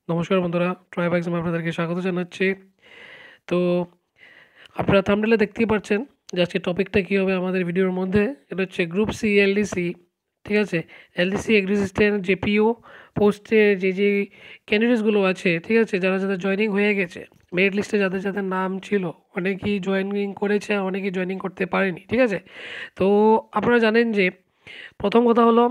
নমস্কার বন্ধুরা, ট্রাইব এক্সামে আপনাদেরকে স্বাগত জানাচ্ছি। তো আপনারা থাম্বনেলে দেখতেই পাচ্ছেন যে আজকের টপিকটা কী হবে আমাদের ভিডিওর মধ্যে। এটা হচ্ছে গ্রুপ সি এলডিসি, ঠিক আছে? এলডিসি এক্সিস্টেন্ট জেপিও পোস্টে যে ক্যান্ডিডেটসগুলো আছে, ঠিক আছে? যারা জয়েনিং হয়ে গেছে, মেরিট লিস্টে যাদের নাম ছিল, অনেকেই জয়েনিং করেছে, অনেকেই জয়েনিং করতে পারেনি, ঠিক আছে? তো আপনারা জানেন যে প্রথম কথা হলো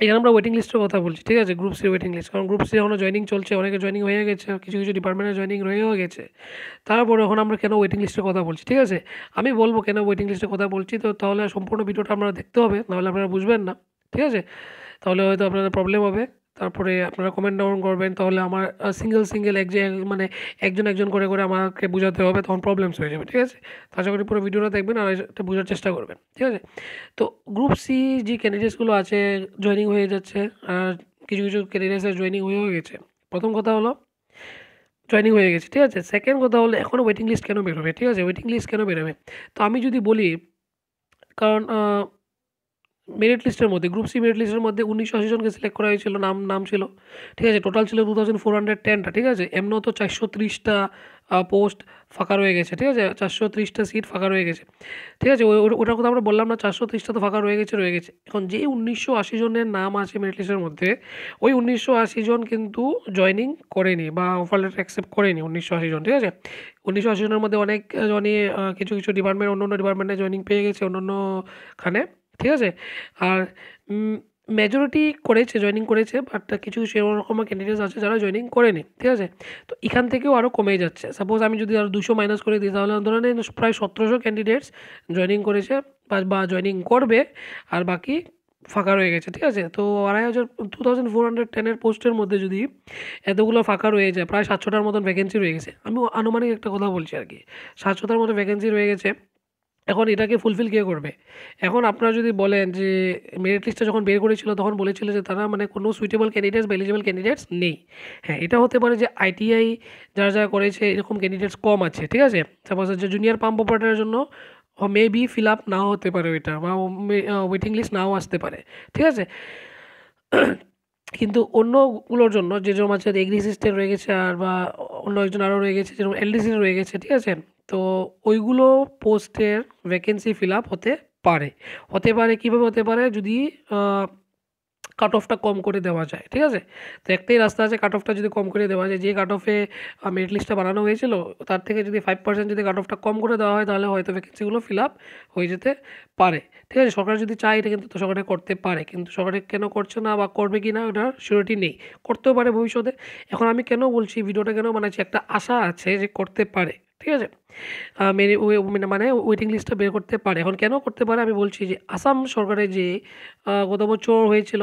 এখানে আমরা ওয়েটিং লিস্টের কথা বলছি, ঠিক আছে? গ্রুপ সির ওয়েটিং লিস্ট। কারণ গ্রুপ সি এখনও জয়েনিং চলছে, অনেকে জয়েনিং হয়ে গেছে, কিছু ডিপার্টমেন্টে জয়েনিং রয়েও গেছে। তারপরে এখন আমরা কেন ওয়েটিং লিস্টের কথা বলছি, ঠিক আছে? আমি বলব কেন ওয়েটিং লিস্টের কথা বলছি, তো তাহলে সম্পূর্ণ ভিডিওটা আপনারা দেখতে হবে, নাহলে আপনারা বুঝবেন না, ঠিক আছে? তাহলে হয়তো আপনাদের প্রবলেম হবে। তারপরে আপনারা কমেন্ট ডাউন করবেন, তাহলে আমার সিঙ্গেল মানে একজন করে আমাকে বোঝাতে হবে, তখন প্রবলেমস হয়ে যাবে, ঠিক আছে? তো আশা করি পুরো ভিডিওটা দেখবেন আর এটা বোঝার চেষ্টা করবেন, ঠিক আছে? তো গ্রুপ সি যে ক্যান্ডিডেটসগুলো আছে জয়েনিং হয়ে যাচ্ছে, আর কিছু ক্যান্ডিডেটসের জয়েনিং হয়েও গেছে। প্রথম কথা হলো জয়েনিং হয়ে গেছে, ঠিক আছে? সেকেন্ড কথা হলো এখনও ওয়েটিং লিস্ট কেন বেরোবে, ঠিক আছে? ওয়েটিং লিস্ট কেন বেরোবে? তো আমি যদি বলি, কারণ মেরিট লিস্টের মধ্যে গ্রুপ সি মেরিট লিস্টের মধ্যে ১৯৮০ জনকে সিলেক্ট করা হয়েছিল, নাম ছিল, ঠিক আছে? টোটাল ছিল 2410টা, ঠিক আছে? এমনও তো 430টা পোস্ট ফাঁকা রয়ে গেছে, ঠিক আছে? 430টা সিট ফাঁকা রয়ে গেছে, ঠিক আছে? ওটার কথা আমরা বললাম না, 430টা তো ফাঁকা রয়ে গেছে। এখন যে ১৯৮০ জনের নাম আছে মেরিট লিস্টের মধ্যে, ওই ১৯৮০ জন কিন্তু জয়েনিং করেনি বা অফার লেটার অ্যাকসেপ্ট করেনি ১৯৮০ জন, ঠিক আছে? ১৯৮০ জনের মধ্যে অনেক জনই কিছু ডিপার্টমেন্ট, অন্য ডিপার্টমেন্টে জয়েনিং পেয়ে গেছে অন্যান্যখানে, ঠিক আছে? আর মেজরিটি করেছে, জয়েনিং করেছে, বাট কিছু এরকম ক্যান্ডিডেটস আছে যারা জয়েনিং করেনি, ঠিক আছে? তো এখান থেকেও আরও কমে যাচ্ছে। সাপোজ আমি যদি আরও 200 মাইনাস করে দিই, তাহলে ধরে নিন প্রায় ১৭০০ ক্যান্ডিডেটস জয়েনিং করেছে বা জয়েনিং করবে, আর বাকি ফাঁকা রয়ে গেছে, ঠিক আছে? তো 2410 এর পোস্টের মধ্যে যদি এতগুলো ফাঁকা রয়ে যায়, প্রায় ৭০০টার মতন ভ্যাকেন্সি রয়ে গেছে। আমি আনুমানিক একটা কথা বলছি আরকি। ৭০০টার মতো ভ্যাকেন্সি রয়ে গেছে। এখন এটাকে ফুলফিল কে করবে? এখন আপনারা যদি বলেন যে মেরিট লিস্টটা যখন বের করেছিল তখন বলেছিল যে তারা মানে কোনো সুইটেবল ক্যান্ডিডেটস বা এলিজিবল ক্যান্ডিডেটস নেই। হ্যাঁ, এটা হতে পারে যে আইটিআই যারা করেছে এরকম ক্যান্ডিডেটস কম আছে, ঠিক আছে? সাপোজ যে জুনিয়র পাম্প অপারেটরের জন্য মেবি ফিল আপ নাও হতে পারে ওইটা, বা ওয়েটিং লিস্ট নাও আসতে পারে, ঠিক আছে? কিন্তু অন্যগুলোর জন্য যেরকম আছে এগ্রি অ্যাসিস্ট্যান্ট রয়ে গেছে, আর বা অন্য একজন আরও রয়ে গেছে, যেরকম এলডিসি রয়ে গেছে, ঠিক আছে? তো ওইগুলো পোস্টের ভ্যাকেন্সি ফিল আপ হতে পারে কীভাবে হতে পারে? যদি কাট অফটা কম করে দেওয়া যায়, ঠিক আছে? তো একটাই রাস্তা আছে, কাট অফটা যদি কম করে দেওয়া যায়, যে কাট অফে মেরিট লিস্টটা বানানো হয়েছিল তার থেকে যদি 5% যদি কাট অফটা কম করে দেওয়া হয়, তাহলে হয়তো ভ্যাকেন্সিগুলো ফিল আপ হয়ে যেতে পারে, ঠিক আছে? সরকার যদি চায় এটা কিন্তু সরকারে করতে পারে, কিন্তু সরকারে কেন করছে না বা করবে কি না ওটার সিউরিটি নেই। করতেও পারে ভবিষ্যতে। এখন আমি কেন বলছি, ভিডিওটা কেন বানাচ্ছি, একটা আশা আছে যে করতে পারে, ঠিক আছে? মানে ওয়েটিং লিস্টটা বের করতে পারে। এখন কেন করতে পারে আমি বলছি যে আসাম সরকারের যে গত বছর হয়েছিল,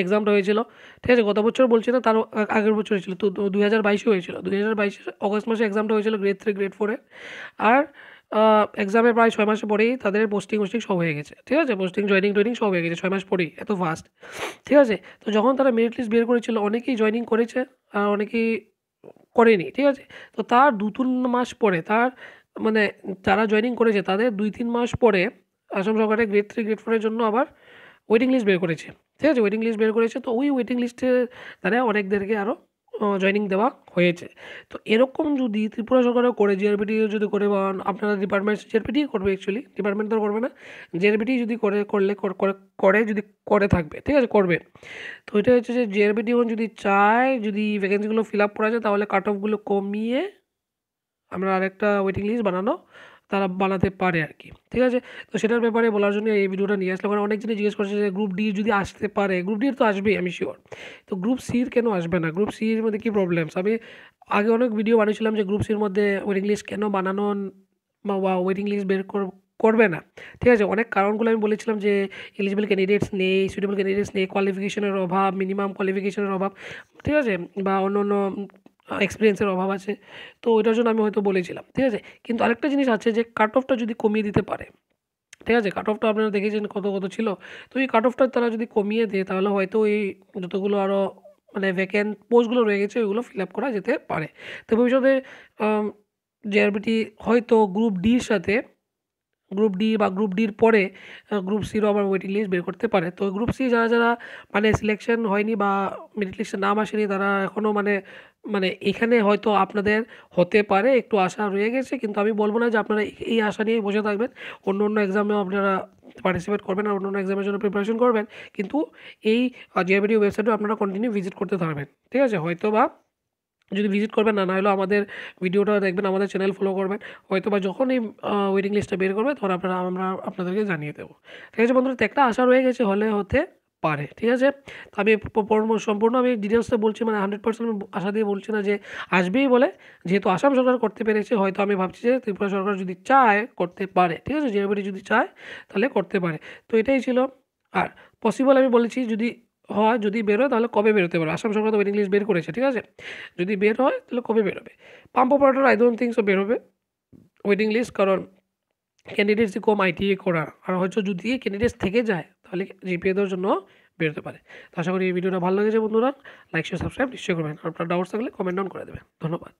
এক্সামটা হয়েছিল, ঠিক আছে? গত বছর বলছি না, তারও আগের বছর হয়েছিল। তো 2022 হয়েছিল। 2022 অগস্ট মাসে এক্সামটা হয়েছিল গ্রেড 3, গ্রেড 4 এর। আর এক্সামের প্রায় 6 মাস পরেই তাদের পোস্টিং সব হয়ে গেছে, ঠিক আছে? পোস্টিং, জয়েনিং সব হয়ে গেছে 6 মাস পরেই, এত ফাস্ট, ঠিক আছে? তো যখন তারা মেরিট লিস্ট বের করেছিল, অনেকেই জয়েনিং করেছে আর অনেকেই করেনি, ঠিক আছে? তো তার 2-3 মাস পরে মানে যারা জয়েনিং করেছে তাদের 2-3 মাস পরে আসাম সরকারের গ্রেড 3, গ্রেড 4 এর জন্য আবার ওয়েটিং লিস্ট বের করেছে, ঠিক আছে? ওয়েটিং লিস্ট বের করেছে, তো ওই ওয়েটিং লিস্টে দ্বারা অনেকদেরকে আরও জয়েনিং দেওয়া হয়েছে। তো এরকম যদি ত্রিপুরা সরকারও করে, জিআরবিটি যদি করে, বা আপনারা ডিপার্টমেন্ট জিআরবিটি করবে, অ্যাকচুয়ালি ডিপার্টমেন্ট তো করবে না, জিআরবিটি যদি যদি করে থাকবে, ঠিক আছে? করবে। তো এটা হচ্ছে যে জিআরবিটি এখন যদি চায়, যদি ভ্যাকেন্সিগুলো ফিল আপ করা যায়, তাহলে কাট অফগুলো কমিয়ে আমরা আরেকটা ওয়েটিং লিস্ট তারা বানাতে পারে আরকি, ঠিক আছে? তো সেটার ব্যাপারে বলার জন্য এই ভিডিওটা নিয়ে আসলাম। কারণ অনেক জিনিস জিজ্ঞেস করছে যে গ্রুপ ডি যদি আসতে পারে, গ্রুপ ডি তো আসবেই আমি সিওর। তো গ্রুপ সির কেন আসবে না? গ্রুপ সির মধ্যে কী প্রবলেমস? আমি আগে অনেক ভিডিও বানিয়েছিলাম যে গ্রুপ সির মধ্যে ওয়েটিং লিস্ট কেন বানানো বা ওয়েটিং লিস্ট বের করবে না, ঠিক আছে? অনেক কারণগুলো আমি বলেছিলাম যে এলিজিবল ক্যান্ডিডেটস নেই, সুইটেবল ক্যান্ডিডেটস নেই, কোয়ালিফিকেশনের অভাব, মিনিমাম কোয়ালিফিকেশনের অভাব, ঠিক আছে? বা অন্য এক্সপিরিয়েন্সের অভাব আছে। তো ওইটার জন্য আমি হয়তো বলেছিলাম, ঠিক আছে? কিন্তু আরেকটা জিনিস আছে যে কাট অফটা যদি কমিয়ে দিতে পারে, ঠিক আছে? কাট অফটা আপনারা দেখেছেন কত ছিল। তো এই কাট অফটা তারা যদি কমিয়ে দেয়, তাহলে হয়তো এই যতগুলো আরও মানে ভ্যাকেন্ট পোস্টগুলো রয়ে গেছে ওইগুলো ফিল আপ করা যেতে পারে। তো ভবিষ্যতে আম জেআরবিটি হয়তো গ্রুপ ডির সাথে গ্রুপ ডি বা গ্রুপ ডির পরে গ্রুপ সিরও আবার ওয়েটিং লিস্ট বের করতে পারে। তো গ্রুপ সি যারা মানে সিলেকশন হয়নি বা মেরিট লিস্টে নাম আসেনি তারা এখনও মানে এখানে হয়তো আপনাদের হতে পারে একটু আশা রয়ে গেছে, কিন্তু আমি বলব না যে আপনারা এই আশা নিয়েই বসে থাকবেন। অন্য এক্সামেও আপনারা পার্টিসিপেট করবেন আর অন্য এক্সামের জন্য প্রিপারেশন করবেন। কিন্তু এই জেআরবিটি ওয়েবসাইটেও আপনারা কন্টিনিউ ভিজিট করতে থাকবেন, ঠিক আছে? হয়তোবা যদি ভিজিট করবেন না হলেও আমাদের ভিডিওটা দেখবেন, আমাদের চ্যানেল ফলো করবেন, হয়তোবা যখন এই ওয়েটিং লিস্টটা বের করবে তখন আমরা আপনাদেরকে জানিয়ে দেবো, ঠিক আছে বন্ধুরা? তো একটা আশা রয়ে গেছে, হতে পারে, ঠিক আছে? তো আমি সম্পূর্ণ আমি ডিটেলসে বলছি, মানে 100% আমি আশা দিয়ে বলছি না যে আসবেই বলে। যেহেতু আসাম সরকার করতে পেরেছে, হয়তো আমি ভাবছি যে ত্রিপুরা সরকার যদি চায় করতে পারে, ঠিক আছে? জেআরবিটি যদি চায় তাহলে করতে পারে। তো এটাই ছিল। আর পসিবল আমি বলেছি যদি হয়, যদি বের হয় তাহলে কবে বেরোতে পারে। আসাম সরকার তো ওয়েটিং লিস্ট বের করেছে, ঠিক আছে? যদি বের হয় তাহলে কবে বেরোবে? Pump operator I don't think so বেরোবে ওয়েটিং লিস্ট, কারণ ক্যান্ডিডেটস কম আইটিআই করা, আর হয়তো যদি ক্যান্ডিডেটস থেকে যায় তাহলে জিপিএ দেওয়ার জন্য বেরোতে পারে। তো আশা করি এই ভিডিওটা ভালো লেগেছে বন্ধুরা। লাইক শেয়ার সাবস্ক্রাইব নিশ্চয়ই করবেন। আর আপনার ডাউটস থাকলে কমেন্ট ডাউন করে দেবেন। ধন্যবাদ।